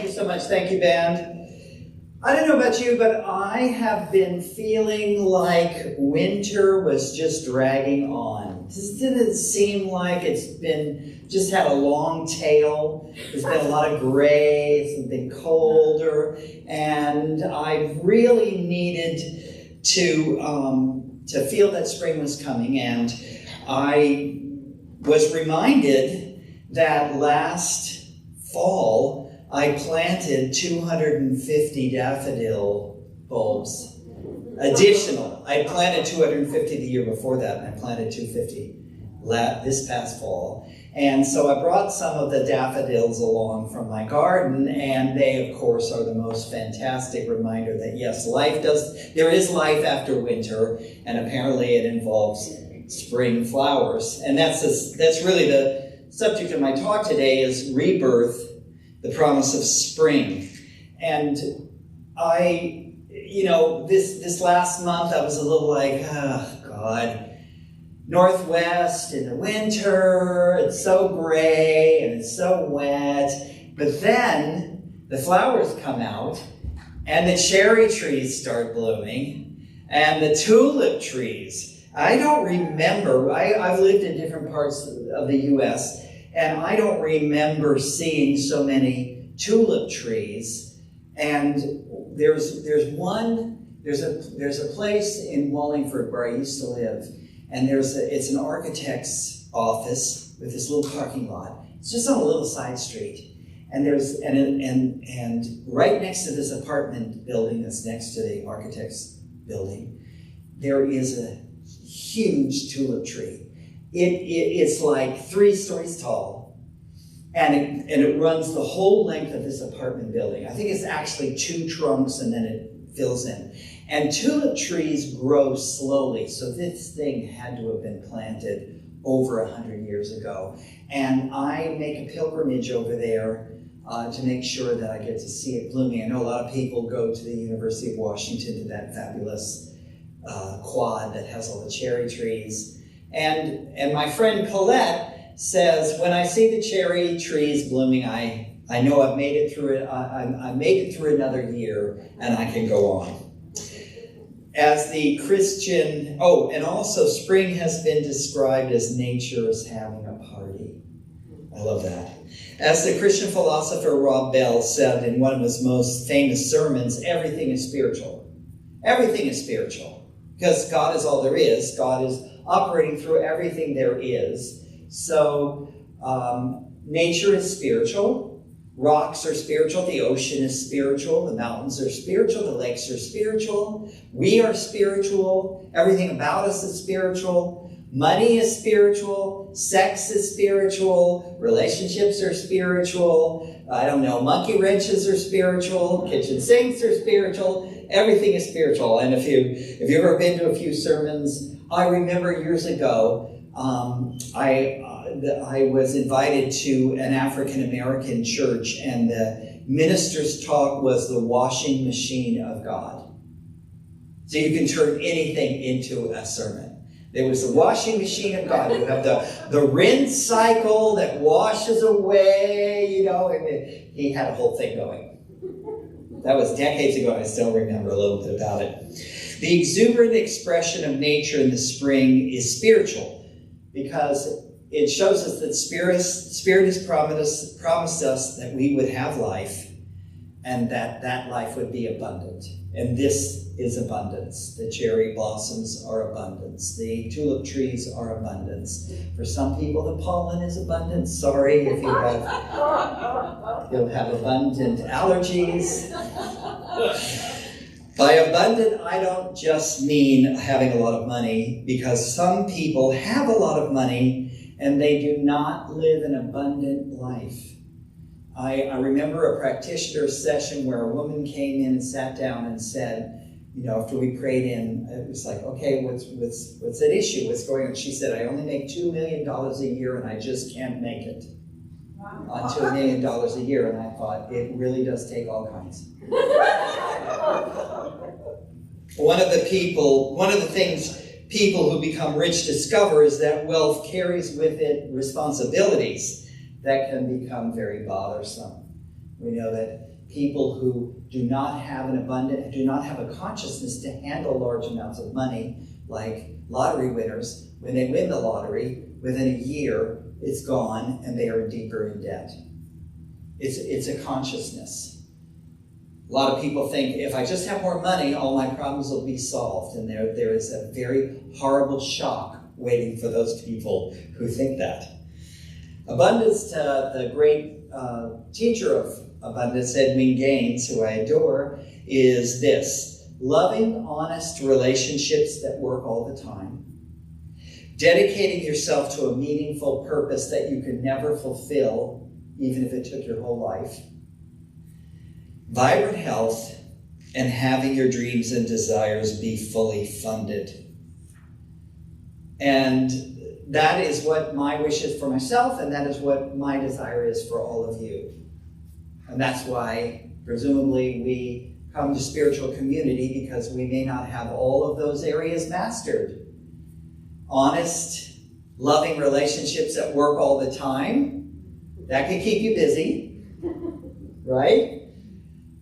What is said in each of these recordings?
you so much. Thank you, band. I don't know about you, but I have been feeling like winter was just dragging on. This didn't seem like it's been, just had a long tail. There's been a lot of gray, it's been colder, and I really needed to feel that spring was coming. And I was reminded that last fall, I planted 250 daffodil bulbs. Additional. I planted 250 the year before that, and I planted 250 this past fall. And so I brought some of the daffodils along from my garden, and they, of course, are the most fantastic reminder that, yes, there is life after winter, and apparently it involves spring flowers. And that's really the subject of my talk today, is rebirth, the promise of spring. And this last month I was a little like, oh God, Northwest in the winter, it's so gray and it's so wet. But then the flowers come out and the cherry trees start blooming and the tulip trees. I don't remember, I've lived in different parts of the U.S., and I don't remember seeing so many tulip trees. And there's a place in Wallingford where I used to live, and it's an architect's office with this little parking lot. It's just on a little side street, and and right next to this apartment building that's next to the architect's building, there is a huge tulip tree. It's like 3 stories tall, and it runs the whole length of this apartment building. I think it's actually 2 trunks, and then it fills in. And tulip trees grow slowly, so this thing had to have been planted over 100 years ago. And I make a pilgrimage over there to make sure that I get to see it blooming. I know a lot of people go to the University of Washington to that fabulous quad that has all the cherry trees. And my friend Colette says, when I see the cherry trees blooming, I know I've made it through it. I made it through another year, and I can go on. As the Christian, and also spring has been described as nature is having a party. I love that. As the Christian philosopher Rob Bell said in one of his most famous sermons, everything is spiritual. Everything is spiritual, because God is all there is. God is operating through everything there is. So nature is spiritual. Rocks are spiritual. The ocean is spiritual. The mountains are spiritual. The lakes are spiritual. We are spiritual. Everything about us is spiritual. Money is spiritual. Sex is spiritual. Relationships are spiritual. Monkey wrenches are spiritual. Kitchen sinks are spiritual. Everything is spiritual. And if you've ever been to a few sermons, I remember years ago, I was invited to an African-American church, and the minister's talk was the washing machine of God. So you can turn anything into a sermon. There was the washing machine of God. You have the rinse cycle that washes away, and he had a whole thing going. That was decades ago, and I still remember a little bit about it. The exuberant expression of nature in the spring is spiritual, because it shows us that Spirit has promised us that we would have life, and that life would be abundant. And this is abundance. The cherry blossoms are abundance. The tulip trees are abundance. For some people, the pollen is abundant. Sorry if you'll have abundant allergies. By abundant, I don't just mean having a lot of money, because some people have a lot of money and they do not live an abundant life. I remember a practitioner session where a woman came in and sat down and said, after we prayed in, it was like, okay, what's at issue? What's going on? She said, I only make $2 million a year and I just can't make it on $2 million a year. And I thought, it really does take all kinds. One of the things people who become rich discover is that wealth carries with it responsibilities that can become very bothersome. We know that people who do not have a consciousness to handle large amounts of money, like lottery winners. When they win the lottery, within a year, it's gone and they are deeper in debt. It's a consciousness. A lot of people think, if I just have more money, all my problems will be solved. And there is a very horrible shock waiting for those people who think that. Abundance, the great teacher of abundance, Edwin Gaines, who I adore, is this: loving, honest relationships that work all the time, dedicating yourself to a meaningful purpose that you could never fulfill, even if it took your whole life, vibrant health, and having your dreams and desires be fully funded. And that is what my wish is for myself, and that is what my desire is for all of you. And that's why, presumably, we come to spiritual community, because we may not have all of those areas mastered. Honest, loving relationships that work all the time, that can keep you busy, right?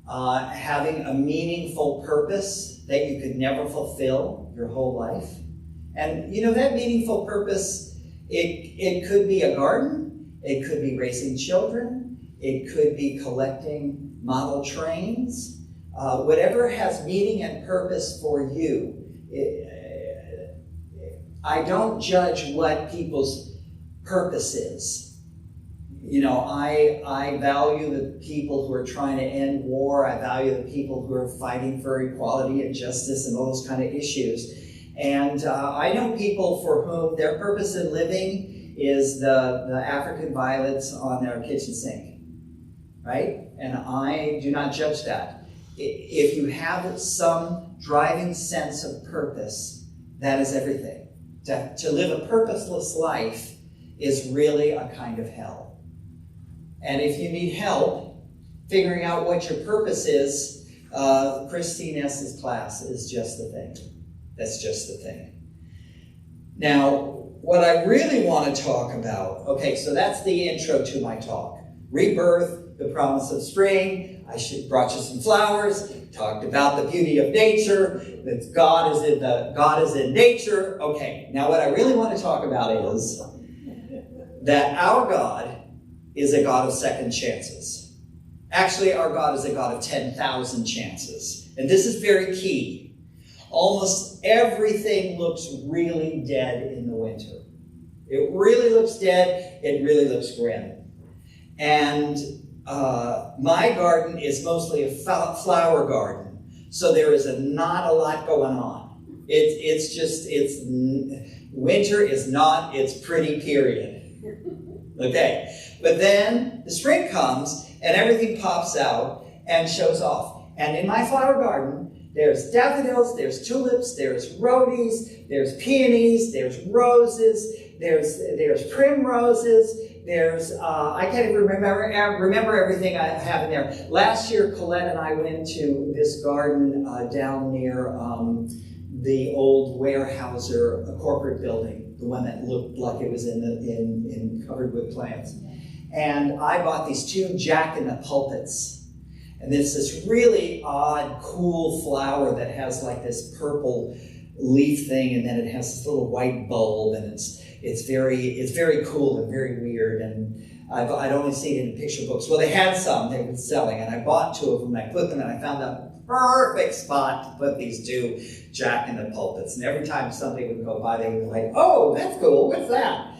Having a meaningful purpose that you could never fulfill your whole life. And that meaningful purpose, it could be a garden, it could be raising children, it could be collecting model trains, whatever has meaning and purpose for you. I don't judge what people's purpose is. I value the people who are trying to end war. I value the people who are fighting for equality and justice and all those kind of issues. And I know people for whom their purpose in living is the African violets on their kitchen sink, right? And I do not judge that. If you have some driving sense of purpose, that is everything. To live a purposeless life is really a kind of hell. And if you need help figuring out what your purpose is, Christine S.'s class is just the thing. That's just the thing. Now, what I really want to talk about, okay, so that's the intro to my talk. Rebirth, the promise of spring. I brought you some flowers, talked about the beauty of nature, that God is in nature. Okay, now what I really want to talk about is that our God is a God of second chances. Actually, our God is a God of 10,000 chances. And this is very key. Almost everything looks really dead in the winter. It really looks dead. It really looks grim. And my garden is mostly a flower garden, so there is not a lot going on. Winter is not its pretty period. Okay, but then the spring comes and everything pops out and shows off. And in my flower garden, there's daffodils, there's tulips, there's rhodies, there's peonies, there's roses, there's primroses, there's, I can't even remember everything I have in there. Last year, Colette and I went to this garden down near the old Weyerhaeuser corporate building, the one that looked like it was in covered with plants. And I bought these 2 jack-in-the-pulpits. And it's this really odd, cool flower that has like this purple leaf thing, and then it has this little white bulb, and it's very cool and very weird. And I'd only seen it in picture books. Well, they had some they were selling, and I bought 2 of them. And I put them, and I found a perfect spot to put these 2 jack-in-the-pulpits. And every time somebody would go by, they would be like, "Oh, that's cool. What's that?"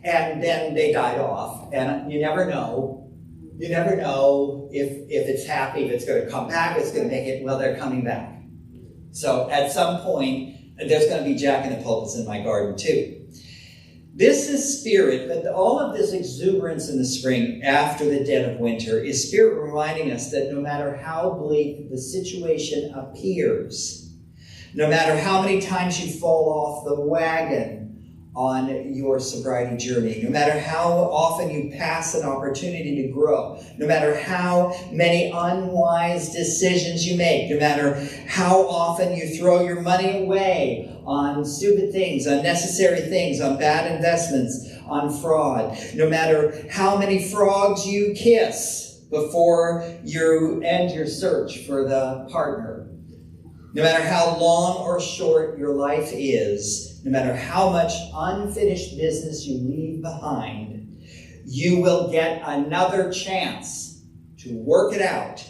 And then they died off, and you never know. You never know if it's happy, if it's going to come back, if it's going to make it, well, they're coming back. So at some point, there's going to be jack-in-the-pulpits in my garden too. This is spirit, but all of this exuberance in the spring after the dead of winter is spirit reminding us that no matter how bleak the situation appears, no matter how many times you fall off the wagon on your sobriety journey, no matter how often you pass an opportunity to grow, no matter how many unwise decisions you make, no matter how often you throw your money away on stupid things, unnecessary things, on bad investments, on fraud, no matter how many frogs you kiss, before you end your search for the partner. No matter how long or short your life is, no matter how much unfinished business you leave behind, you will get another chance to work it out,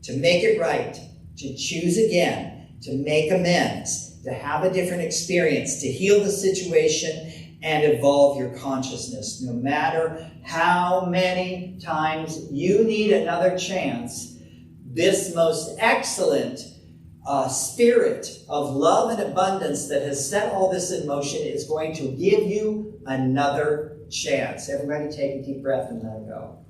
to make it right, to choose again, to make amends, to have a different experience, to heal the situation and evolve your consciousness. No matter how many times you need another chance, this most excellent spirit of love and abundance that has set all this in motion is going to give you another chance. Everybody take a deep breath and let it go.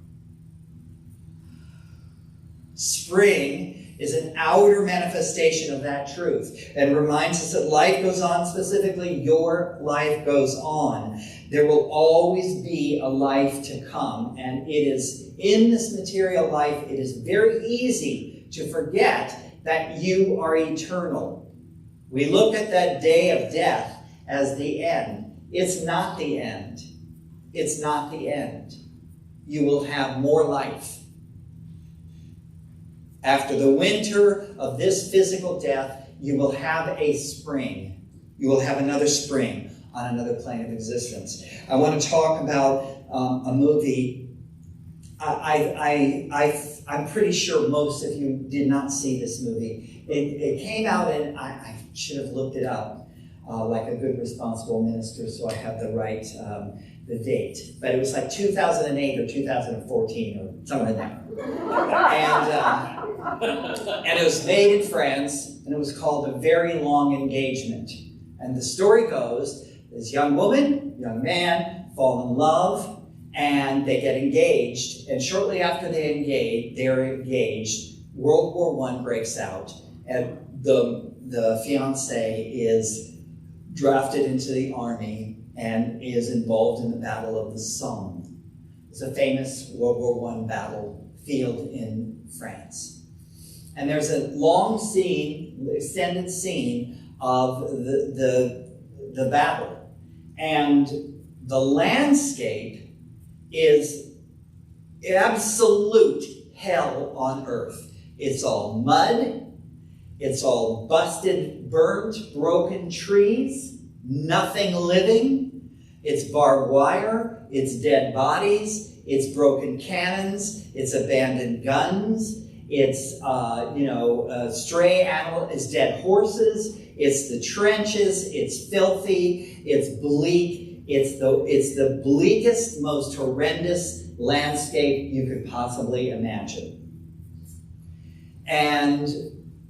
Spring is an outer manifestation of that truth and reminds us that life goes on, specifically your life goes on. There will always be a life to come, and it is in this material life, it is very easy to forget that you are eternal. We look at that day of death as the end. It's not the end. It's not the end. You will have more life. After the winter of this physical death, you will have a spring. You will have another spring on another plane of existence. I want to talk about a movie. I'm pretty sure most of you did not see this movie. It came out, and I should have looked it up like a good responsible minister, so I have the right the date. But it was like 2008 or 2014 or somewhere in there. And it was made in France, and it was called A Very Long Engagement. And the story goes, this young woman, young man, fall in love, and they get engaged. And shortly after they're engaged, World War I breaks out, and the fiance is drafted into the army and is involved in the Battle of the Somme. It's a famous World War I battlefield in France. And there's a long scene, extended scene of the battle. And the landscape is absolute hell on earth. It's all mud. It's all busted, burnt, broken trees. Nothing living. It's barbed wire. It's dead bodies. It's broken cannons. It's abandoned guns. It's, stray animal. It's dead horses. It's the trenches. It's filthy. It's bleak. It's the bleakest, most horrendous landscape you could possibly imagine. And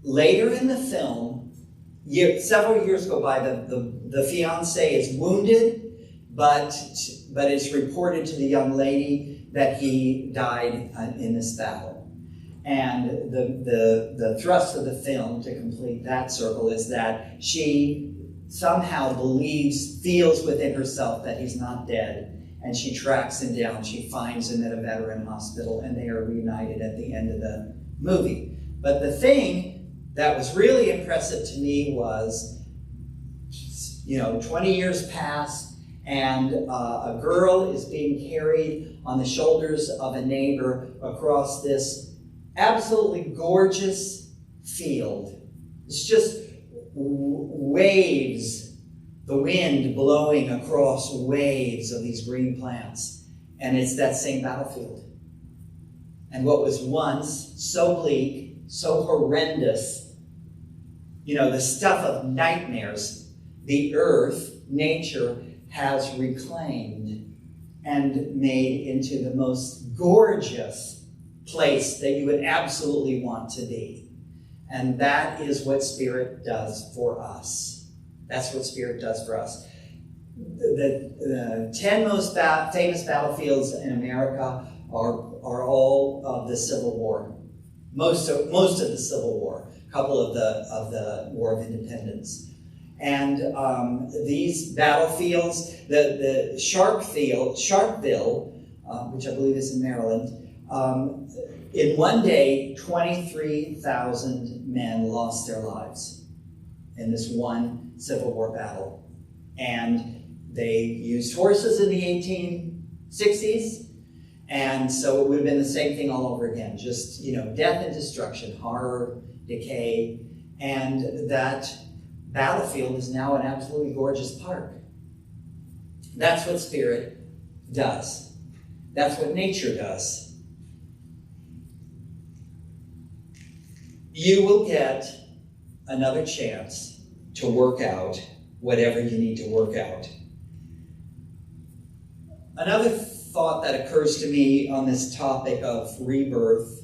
later in the film, several years go by, the fiancé is wounded, but it's reported to the young lady that he died in this battle. And the thrust of the film, to complete that circle, is that she somehow feels within herself that he's not dead, and she tracks him down. She finds him at a veteran hospital, and they are reunited at the end of the movie. But the thing that was really impressive to me was, 20 years pass, and a girl is being carried on the shoulders of a neighbor across this absolutely gorgeous field. It's just waves, the wind blowing across waves of these green plants. And it's that same battlefield. And what was once so bleak, so horrendous, the stuff of nightmares, the earth, nature, has reclaimed and made into the most gorgeous place that you would absolutely want to be. And that is what Spirit does for us. That's what Spirit does for us. The 10 most famous battlefields in America are all of the Civil War. Most of the Civil War. A couple of the War of Independence. And these battlefields, the Sharpeville, which I believe is in Maryland, in one day, 23,000 men lost their lives in this one Civil War battle. And they used horses in the 1860s, And so it would have been the same thing all over again, just, death and destruction, horror, decay, and that battlefield is now an absolutely gorgeous park. That's what spirit does. That's what nature does. You will get another chance to work out whatever you need to work out. Another thought that occurs to me on this topic of rebirth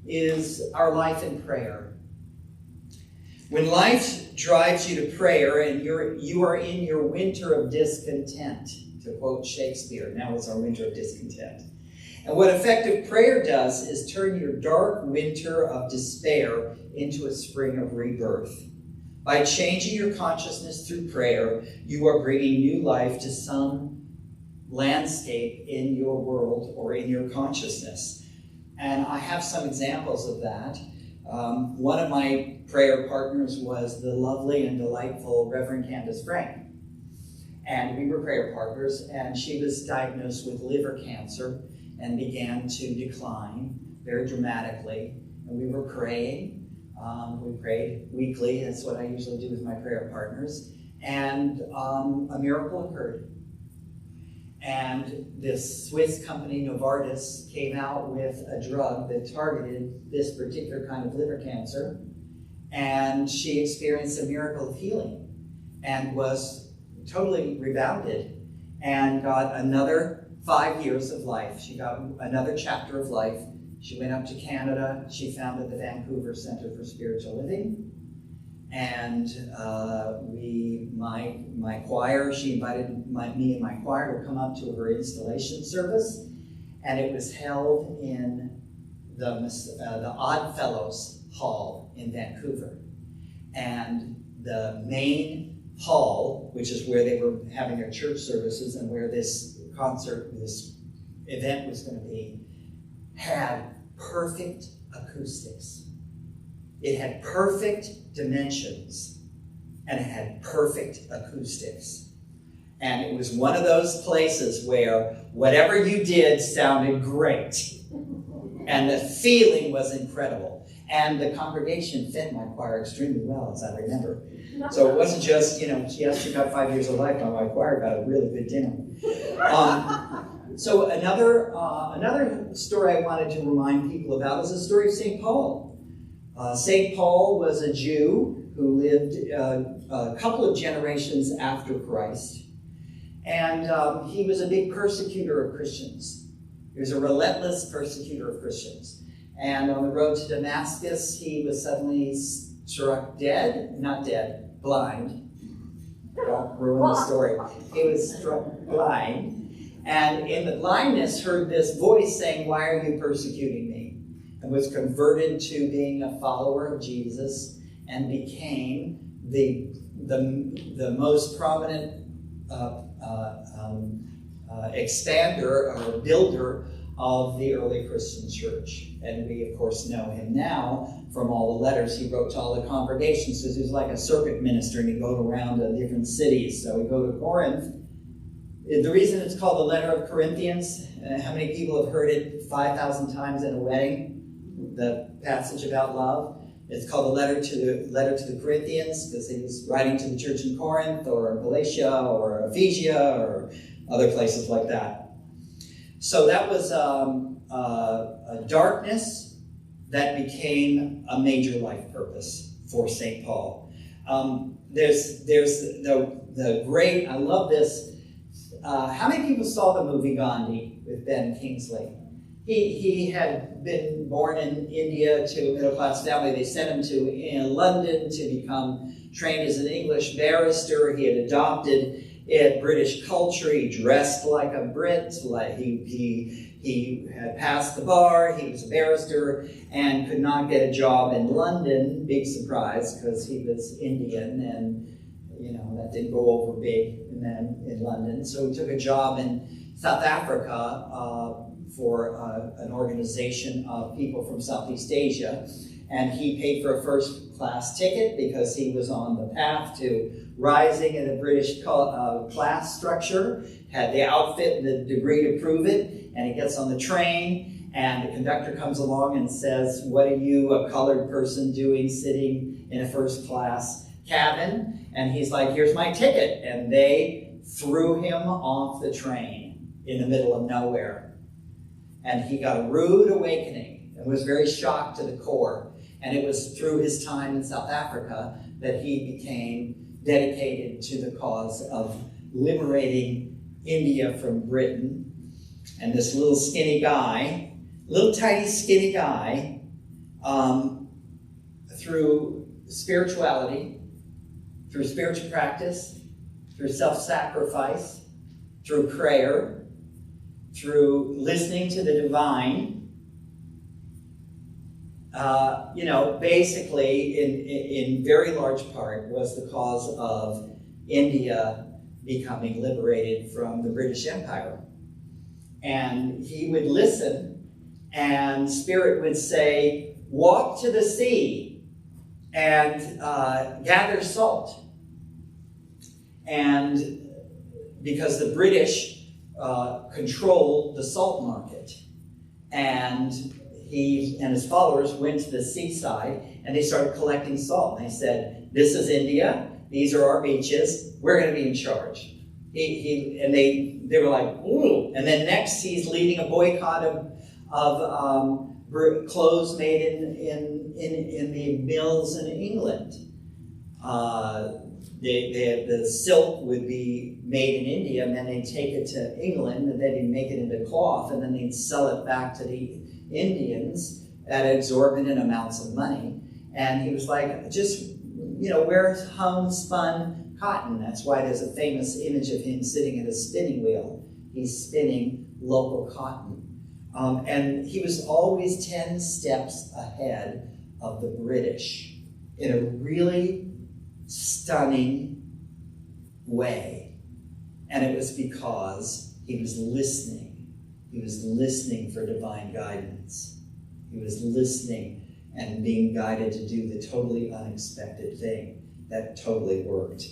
is our life in prayer. When life drives you to prayer and you are in your winter of discontent, to quote Shakespeare, now it's our winter of discontent. And what effective prayer does is turn your dark winter of despair into a spring of rebirth. By changing your consciousness through prayer, you are bringing new life to some landscape in your world or in your consciousness. And I have some examples of that. One of my prayer partners was the lovely and delightful Reverend Candace Frank. And we were prayer partners, and she was diagnosed with liver cancer and began to decline very dramatically. And we were praying. We prayed weekly. That's what I usually do with my prayer partners. And a miracle occurred. And this Swiss company, Novartis, came out with a drug that targeted this particular kind of liver cancer. And she experienced a miracle of healing and was totally rebounded and got another 5 years of life. She got another chapter of life. She went up to Canada. She founded the Vancouver Center for Spiritual Living. And my choir, she invited me and my choir to come up to her installation service. And it was held in the Odd Fellows Hall in Vancouver. And the main hall, which is where they were having their church services and where this event was going to be, had perfect acoustics. It had perfect dimensions, and it had perfect acoustics. And it was one of those places where whatever you did sounded great. And the feeling was incredible. And the congregation fed my choir extremely well, as I remember. So it wasn't just, yes, she got 5 years of life, but my choir got a really good dinner. So another story I wanted to remind people about is the story of St. Paul. St. Paul was a Jew who lived a couple of generations after Christ. And he was a big persecutor of Christians. He was a relentless persecutor of Christians. And on the road to Damascus, he was suddenly struck blind. Don't ruin the story. He was struck blind. And in the blindness heard this voice saying, "Why are you persecuting me?" And was converted to being a follower of Jesus and became the most prominent expander or builder of the early Christian church. And we, of course, know him now from all the letters he wrote to all the congregations, because he was like a circuit minister and he'd go around to different cities. So he'd go to Corinth. The reason it's called the letter of Corinthians, how many people have heard it 5,000 times in a wedding? The passage about love. It's called the letter to the Corinthians because he was writing to the church in Corinth or Galatia or Ephesia or other places like that. So that was a darkness that became a major life purpose for St. Paul. There's the great, I love this. How many people saw the movie Gandhi with Ben Kingsley? He had been born in India to a middle-class family. They sent him to London to become trained as an English barrister. He had adopted British culture. He dressed like a Brit. He had passed the bar. He was a barrister and could not get a job in London. Big surprise, because he was Indian, and that didn't go over big in London. So he took a job in South Africa for an organization of people from Southeast Asia. And he paid for a first-class ticket because he was on the path to rising in the British class structure, had the outfit and the degree to prove it, and he gets on the train, and the conductor comes along and says, what are you, a colored person, doing sitting in a first class cabin? And he's like, here's my ticket. And they threw him off the train in the middle of nowhere. And he got a rude awakening and was very shocked to the core. And it was through his time in South Africa that he became dedicated to the cause of liberating India from Britain. And this little skinny guy, little tiny skinny guy, through spirituality, through spiritual practice, through self-sacrifice, through prayer, through listening to the divine, basically in very large part was the cause of India becoming liberated from the British Empire. And he would listen, and Spirit would say, walk to the sea and gather salt. And because the British controlled the salt market, and he and his followers went to the seaside and they started collecting salt. And they said, this is India, these are our beaches, we're going to be in charge. They were like, ooh. And then next he's leading a boycott of clothes made in the mills in England. The silk would be made in India, and then they'd take it to England, and then they'd make it into cloth, and then they'd sell it back to the Indians at exorbitant amounts of money. And he was like, just, wear homespun cotton. That's why there's a famous image of him sitting at a spinning wheel. He's spinning local cotton. And he was always 10 steps ahead of the British in a really stunning way. And it was because he was listening. He was listening for divine guidance. He was listening and being guided to do the totally unexpected thing that totally worked.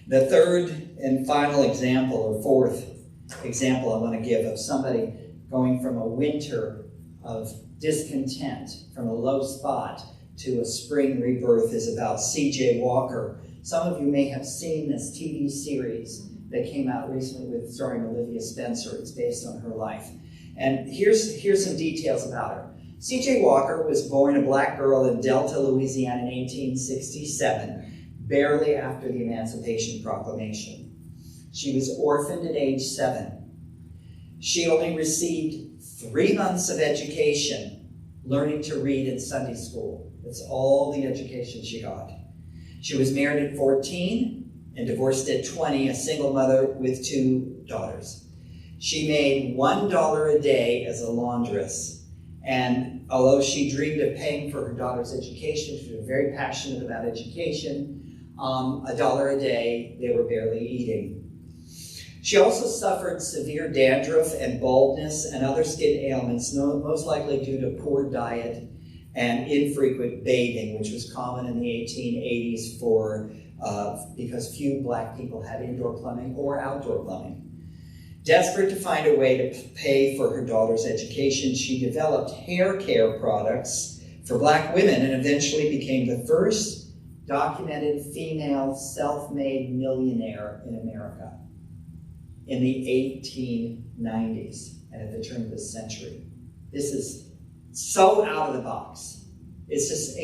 The third and final example, or fourth example I want to give of somebody going from a winter of discontent, from a low spot to a spring rebirth, is about C.J. Walker. Some of you may have seen this TV series that came out recently starring Olivia Spencer. It's based on her life. And here's some details about her. C.J. Walker was born a black girl in Delta, Louisiana in 1867, barely after the Emancipation Proclamation. She was orphaned at age 7. She only received 3 months of education, learning to read in Sunday school. That's all the education she got. She was married at 14 and divorced at 20, a single mother with 2 daughters. She made $1 a day as a laundress. And although she dreamed of paying for her daughter's education, she was very passionate about education, $1 a day, they were barely eating. She also suffered severe dandruff and baldness and other skin ailments, most likely due to poor diet and infrequent bathing, which was common in the 1880s because few black people had indoor plumbing or outdoor plumbing. Desperate to find a way to pay for her daughter's education, she developed hair care products for black women and eventually became the first documented female self-made millionaire in America in the 1890s and at the turn of this century. This is so out of the box. It's just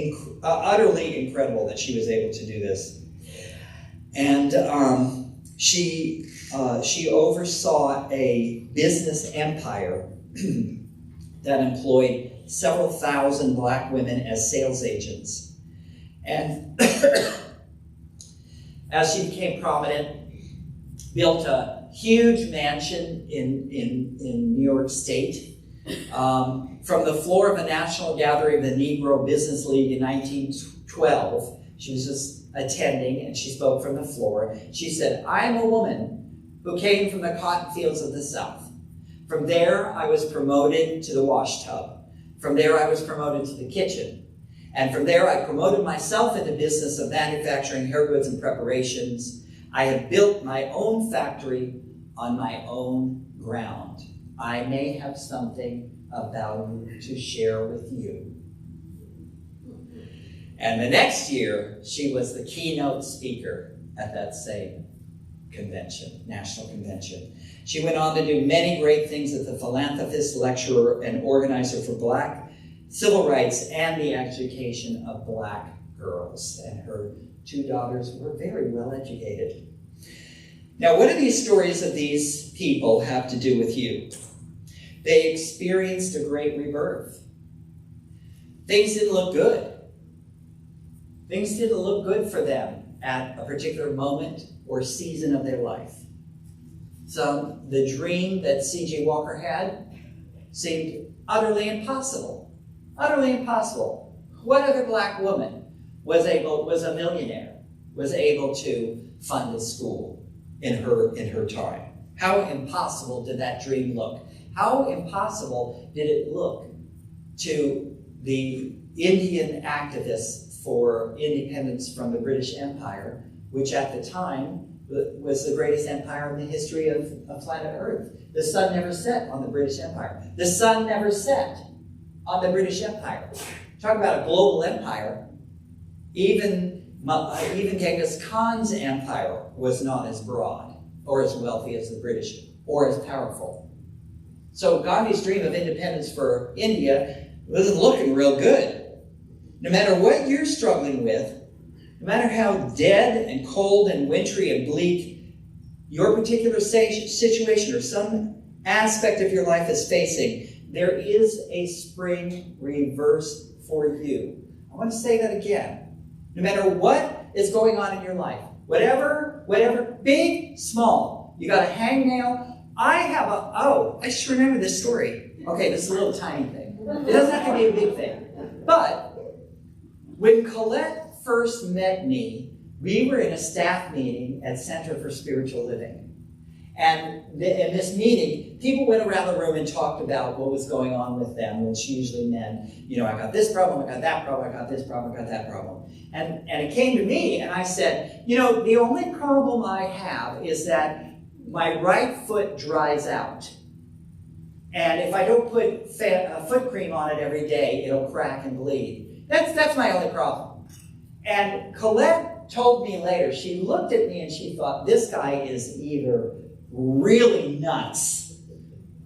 utterly incredible that she was able to do this. And she oversaw a business empire that employed several thousand black women as sales agents. And as she became prominent, built a huge mansion in New York State. From the floor of a national gathering of the Negro Business League in 1912, she was just attending, and she spoke from the floor. She said, "I am a woman who came from the cotton fields of the South. From there, I was promoted to the wash tub. From there, I was promoted to the kitchen. And from there, I promoted myself in the business of manufacturing hair goods and preparations. I have built my own factory on my own ground. I may have something of value to share with you. And the next year, she was the keynote speaker at that same convention, national convention. She went on to do many great things as a philanthropist, lecturer, and organizer for Black civil rights and the education of Black girls. And her two daughters were very well educated. Now, what do these stories of these people have to do with you? They experienced a great rebirth. Things didn't look good. Things didn't look good for them at a particular moment or season of their life. So the dream that C.J. Walker had seemed utterly impossible. Utterly impossible. What other Black woman was a millionaire, was able to fund a school in her time? How impossible did that dream look? How impossible did it look to the Indian activists for independence from the British Empire, which at the time was the greatest empire in the history of planet Earth? The sun never set on the British Empire. The sun never set on the British Empire. Talk about a global empire. Even Genghis Khan's empire was not as broad or as wealthy as the British or as powerful. So Gandhi's dream of independence for India wasn't looking real good. No matter what you're struggling with, no matter how dead and cold and wintry and bleak your particular situation or some aspect of your life is facing, there is a spring reverse for you. I want to say that again. No matter what is going on in your life, whatever, big, small, you got a hangnail. I just remember this story. Okay, this is a little tiny thing. It doesn't have to be a big thing. But when Colette first met me, we were in a staff meeting at Center for Spiritual Living. And in this meeting, people went around the room and talked about what was going on with them, which usually meant, I got this problem, I got that problem, I got this problem, I got that problem. And it came to me, and I said, the only problem I have is that my right foot dries out. And if I don't put foot cream on it every day, it'll crack and bleed. That's my only problem. And Colette told me later, she looked at me and she thought, this guy is either really nuts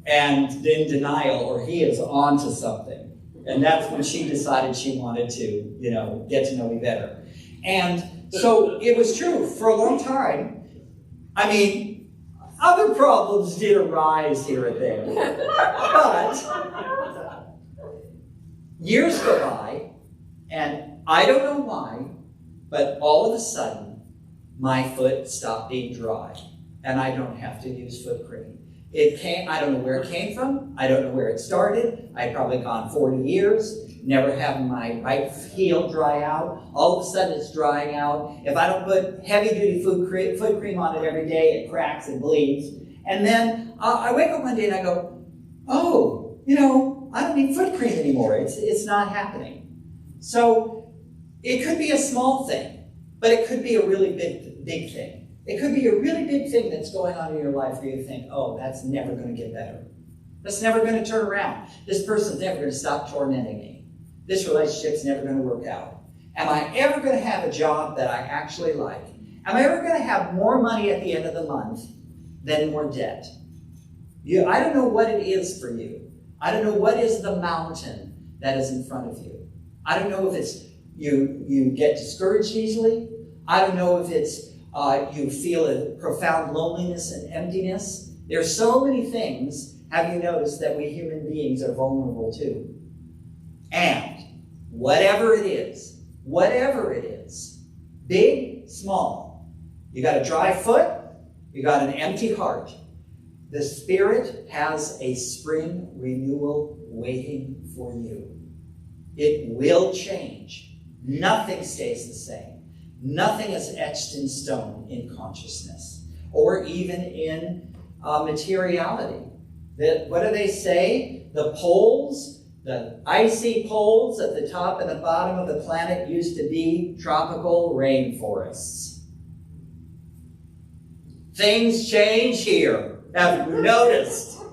and in denial, or he is onto something. And that's when she decided she wanted to, get to know me better. And so it was true for a long time. Other problems did arise here and there. But years go by, and I don't know why, but all of a sudden, my foot stopped being dry, and I don't have to use foot cream. I don't know where it came from. I don't know where it started. I'd probably gone 40 years, never having my right heel dry out. All of a sudden, it's drying out. If I don't put heavy-duty foot cream on it every day, it cracks and bleeds. And then I wake up one day and I go, I don't need foot cream anymore. It's not happening. So it could be a small thing, but it could be a really big thing. It could be a really big thing that's going on in your life where you think, that's never going to get better. That's never going to turn around. This person's never going to stop tormenting me. This relationship's never going to work out. Am I ever going to have a job that I actually like? Am I ever going to have more money at the end of the month than more debt? I don't know what it is for you. I don't know what is the mountain that is in front of you. I don't know if it's you get discouraged easily. I don't know if it's you feel a profound loneliness and emptiness. There's so many things, have you noticed, that we human beings are vulnerable to. And whatever it is, big, small, you got a dry foot, you got an empty heart. The Spirit has a spring renewal waiting for you. It will change. Nothing stays the same. Nothing is etched in stone in consciousness or even in materiality. What do they say? The poles The icy poles at the top and the bottom of the planet used to be tropical rainforests. Things change here. Have you noticed?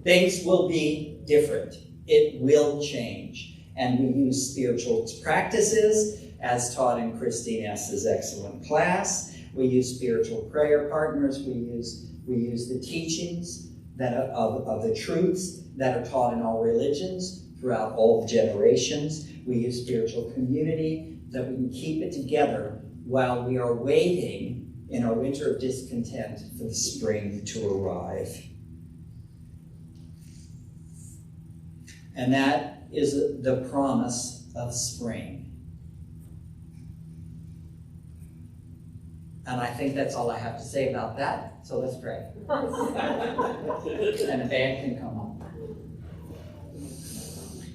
Things will be different. It will change. And we use spiritual practices, as taught in Christine S.'s excellent class. We use spiritual prayer partners. We use the teachings of the truths that are taught in all religions throughout all generations. We use spiritual community that we can keep it together while we are waiting in our winter of discontent for the spring to arrive. And that is the promise of spring. And I think that's all I have to say about that. So let's pray. And the band can come on.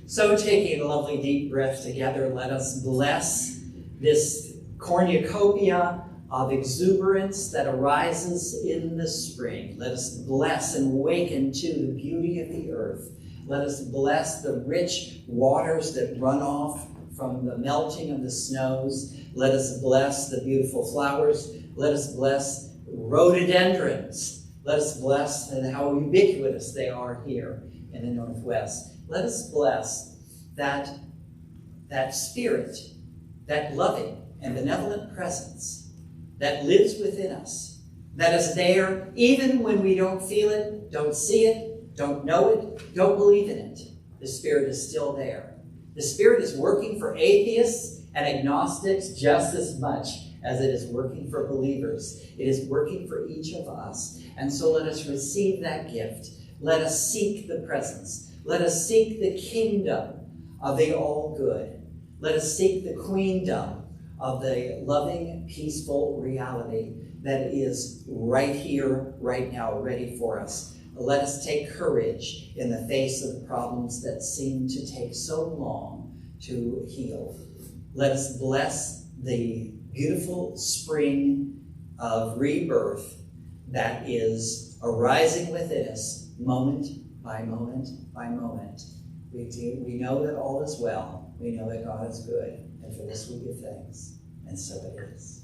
So taking a lovely deep breath together, let us bless this cornucopia of exuberance that arises in the spring. Let us bless and awaken to the beauty of the earth. Let us bless the rich waters that run off from the melting of the snows. Let us bless the beautiful flowers. Let us bless rhododendrons. Let us bless how ubiquitous they are here in the Northwest. Let us bless that spirit, that loving and benevolent presence that lives within us, that is there even when we don't feel it, don't see it, don't know it, don't believe in it. The Spirit is still there. The Spirit is working for atheists and agnostics just as much as it is working for believers. It is working for each of us. And so let us receive that gift. Let us seek the presence. Let us seek the kingdom of the all-good. Let us seek the queendom of the loving, peaceful reality that is right here, right now, ready for us. Let us take courage in the face of the problems that seem to take so long to heal. Let us bless the beautiful spring of rebirth that is arising within us moment by moment by moment. We know that all is well. We know that God is good. And for this we give thanks. And so it is.